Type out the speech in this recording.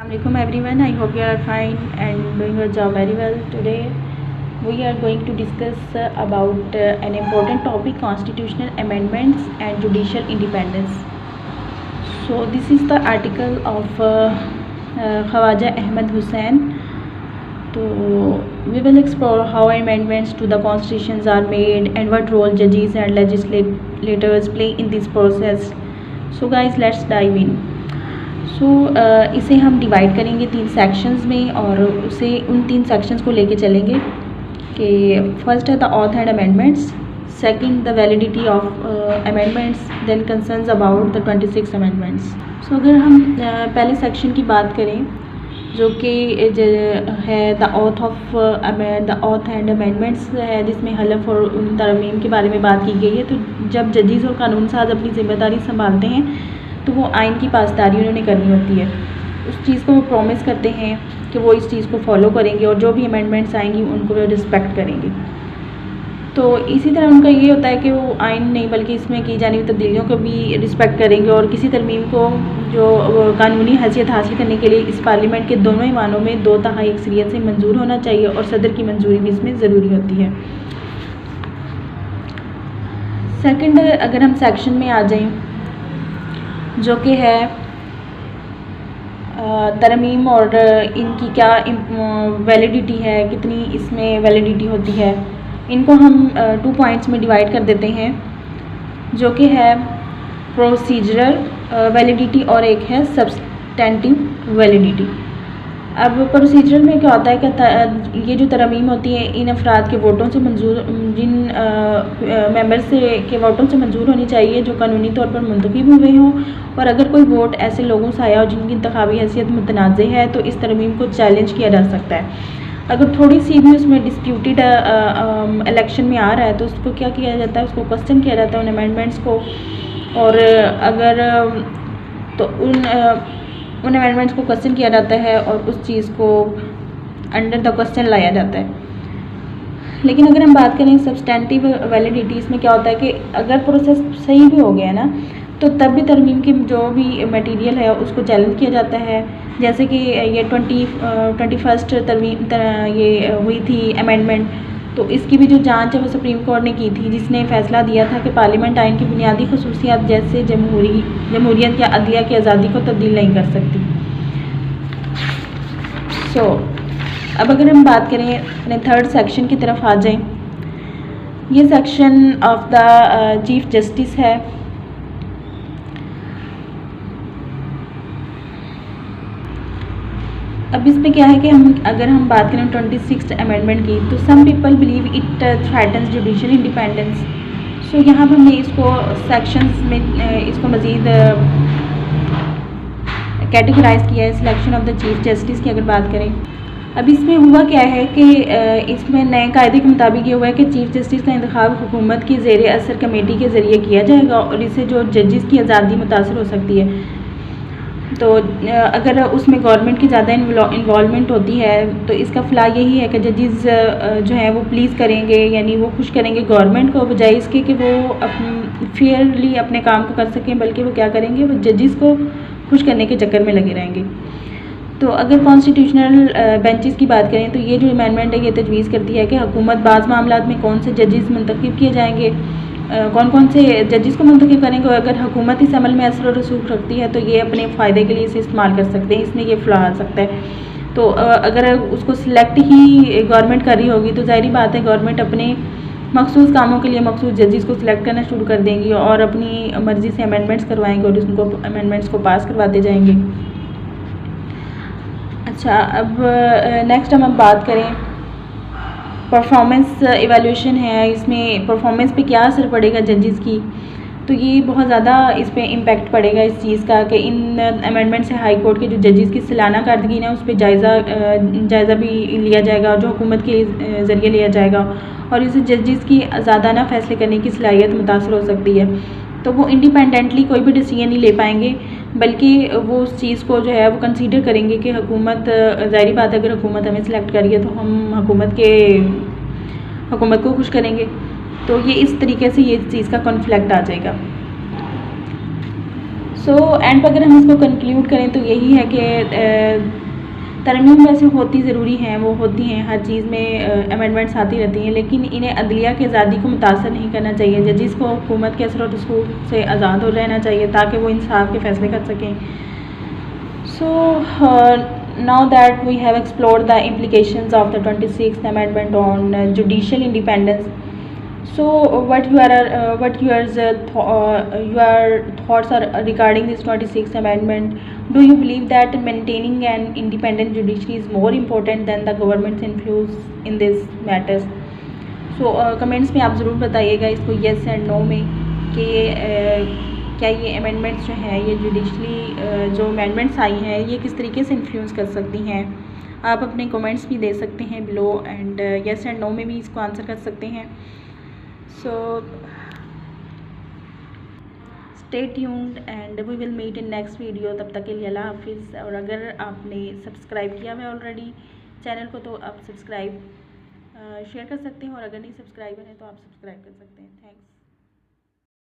Assalamualaikum everyone. I hope you are fine and doing your job very well. Today we are going to discuss about an important topic, constitutional amendments and judicial independence. So this is the article of Khawaja Ahmed Hussain. So we will explore how amendments to the constitutions are made and what role judges and legislators play in this process. So guys, let's dive in. इसे हम divide करेंगे 3 sections में और उसे उन 3 sections को लेके चलेंगे कि फर्स्ट है the oath and amendments, second the validity of amendments, then concerns about the 26 amendments. So अगर हम पहले सेक्शन की बात करें जो कि है द ऑथ एंड अमेंडमेंट्स है, जिसमें हलफ और उन तरमीम के बारे में बात की गई है। तो जब जजेस और कानून साज अपनी ज़िम्मेदारी संभालते हैं तो वो आइन की पासदारी उन्होंने करनी होती है। उस चीज़ को वो प्रॉमिस करते हैं कि वो इस चीज़ को फॉलो करेंगे और जो भी अमेंडमेंट्स आएंगी उनको वो रिस्पेक्ट करेंगे। तो इसी तरह उनका ये होता है कि वो आइन नहीं बल्कि इसमें की जाने वाली तब्दीलियों को भी रिस्पेक्ट करेंगे और किसी तरमीम को जो कानूनी हैसियत हासिल करने के लिए इस पार्लियामेंट के दोनों ईवानों में 2/3 अक्सरियत से मंजूर होना चाहिए और सदर की मंजूरी भी इसमें ज़रूरी होती है। सेकंड, अगर हम सेक्शन में आ जाएं जो कि है तरमीम और इनकी क्या वैलिडिटी है, कितनी इसमें वैलिडिटी होती है, इनको हम 2 पॉइंट्स में डिवाइड कर देते हैं जो कि है प्रोसीजरल वैलिडिटी और एक है सब्सटेंटिव वैलिडिटी। अब प्रोसीजरल में क्या होता है कि ये जो तरमीम होती है इन अफराद के वोटों से मंजूर, जिन मेंबर से के वोटों से मंजूर होनी चाहिए जो कानूनी तौर पर मुंतखब हुए हों, और अगर कोई वोट ऐसे लोगों से आया हो जिनकी इंतखाबी हैसियत मुतनाज़ है तो इस तरमीम को चैलेंज किया जा सकता है। अगर थोड़ी सी भी उसमें डिस्प्यूटेड इलेक्शन में आ रहा है तो उसको क्या किया जाता है, उसको क्वेश्चन किया जाता है उन अमेंडमेंट्स को, और अगर तो उन अमेंडमेंट्स को क्वेश्चन किया जाता है और उस चीज़ को अंडर द क्वेश्चन लाया जाता है। लेकिन अगर हम बात करें सब्सटेंटिव वैलिडिटी, इसमें क्या होता है कि अगर प्रोसेस सही भी हो गया ना तो तब भी तरमीम की जो भी मटेरियल है उसको चैलेंज किया जाता है। जैसे कि ये 21st तरमीम ये हुई थी अमेंडमेंट, तो इसकी भी जो जांच है वो सुप्रीम कोर्ट ने की थी, जिसने फ़ैसला दिया था कि पार्लियामेंट आइन की बुनियादी खसूसियात जैसे जमहूरियत या अदलिया की आज़ादी को तब्दील नहीं कर सकती। अब अगर हम बात करें अपने थर्ड सेक्शन की तरफ आ जाएं, ये section of the chief justice है। अब इसमें क्या है कि अगर हम बात करें 26 अमेंडमेंट की, तो some people believe it threatens judicial independence. So यहाँ पर हमने इसको सेक्शंस में इसको मज़ीद कैटेगराइज किया है selection of the chief justice की अगर बात करें। अब इसमें हुआ क्या है कि इसमें नए कायदे के मुताबिक ये हुआ है कि चीफ जस्टिस का इंतखाब हुकूमत की ज़ेर असर कमेटी के ज़रिए किया जाएगा और इससे जो जजेस की आज़ादी मुतासर हो सकती है। तो अगर उसमें गवर्नमेंट की ज़्यादा इन्वॉल्वमेंट होती है तो इसका फ़ला यही है कि जजेस जो है वो प्लीज़ करेंगे, यानी वो खुश करेंगे गवर्नमेंट को, बजाय इसके कि वो फेयरली अपने काम को कर सकें, बल्कि वो क्या करेंगे, वो जजेस को खुश करने के चक्कर में लगे रहेंगे। तो अगर कॉन्स्टिट्यूशनल बेंचेस की बात करें तो ये जो अमेंडमेंट है ये तजवीज़ करती है कि हुकूमत बाज़ मामलात में कौन से जजेस मुंतखब किए जाएंगे, कौन कौन से जजेस को मुंतखब करेंगे, और अगर हुकूमत इस अमल में असर और रसूख रखती है तो ये अपने फ़ायदे के लिए इसे इस्तेमाल कर सकते हैं, इसमें ये फ़ला आ सकता है। तो अगर उसको सिलेक्ट ही गवर्नमेंट कर रही होगी तो ज़ाहिर बात है गवर्नमेंट अपने मखसूस कामों के लिए मखसूस जजेस को सिलेक्ट करना शुरू कर देंगी और अपनी मर्ज़ी से अमेंडमेंट्स करवाएंगे और उनको अमेंडमेंट्स को पास करवाते जाएंगे। अच्छा, अब नेक्स्ट हम बात करें परफॉर्मेंस एवेल्यूशन है। इसमें परफॉर्मेंस पे क्या असर पड़ेगा जजेस की, तो ये बहुत ज़्यादा इस पर इम्पेक्ट पड़ेगा इस चीज़ का कि इन अमेंडमेंट से हाई कोर्ट के जो जजेस की सालाना कारदगी है उस पर जायज़ा भी लिया जाएगा जो हुकूमत के ज़रिए लिया जाएगा, और इससे जजेस की आज़ादाना फ़ैसले करने की सलाहियत मुतासर हो सकती है। तो वो इंडिपेंडेंटली कोई भी डिसीजन नहीं ले पाएंगे, बल्कि वो उस चीज़ को जो है वो कंसीडर करेंगे कि हुकूमत, ज़ाहिर बात है अगर हुकूमत हमें सिलेक्ट करिए तो हम हुकूमत को खुश करेंगे। तो ये इस तरीके से ये चीज़ का कॉन्फ्लिक्ट आ जाएगा। सो एंड पर अगर हम इसको कंक्लूड करें तो यही है कि तरमीम वैसे होती ज़रूरी हैं, वो होती हैं, हर चीज़ में अमेंडमेंट्स आती रहती हैं, लेकिन इन्हें अदलिया की आज़ादी को मुतासर नहीं करना चाहिए। जजिस को हुकूमत के असर और रसूख से आज़ाद हो रहना चाहिए ताकि वो इंसाफ के फ़ैसले कर सकें। सो now that we have explored the implications of the 26th amendment on judicial independence, so your thoughts are regarding this 26th amendment? Do you believe that maintaining an independent judiciary is more important than the government's influence in these matters? So comments में आप ज़रूर बताइएगा इसको yes and no में कि क्या ये amendments जो हैं, ये जुडिशली जो अमेंडमेंट्स आई हैं, ये किस तरीके से इन्फ्लुएंस कर सकती हैं। आप अपने कमेंट्स भी दे सकते हैं below, and yes and no में भी इसको आंसर कर सकते हैं। So stay tuned and we will meet in next video. तब तक के लिए अल्लाह हाफिज़। और अगर आपने सब्सक्राइब किया हुआ है ऑलरेडी चैनल को, तो आप सब्सक्राइब शेयर कर सकते हैं, और अगर नहीं सब्सक्राइबर हैं तो आप सब्सक्राइब कर सकते हैं। थैंक्स।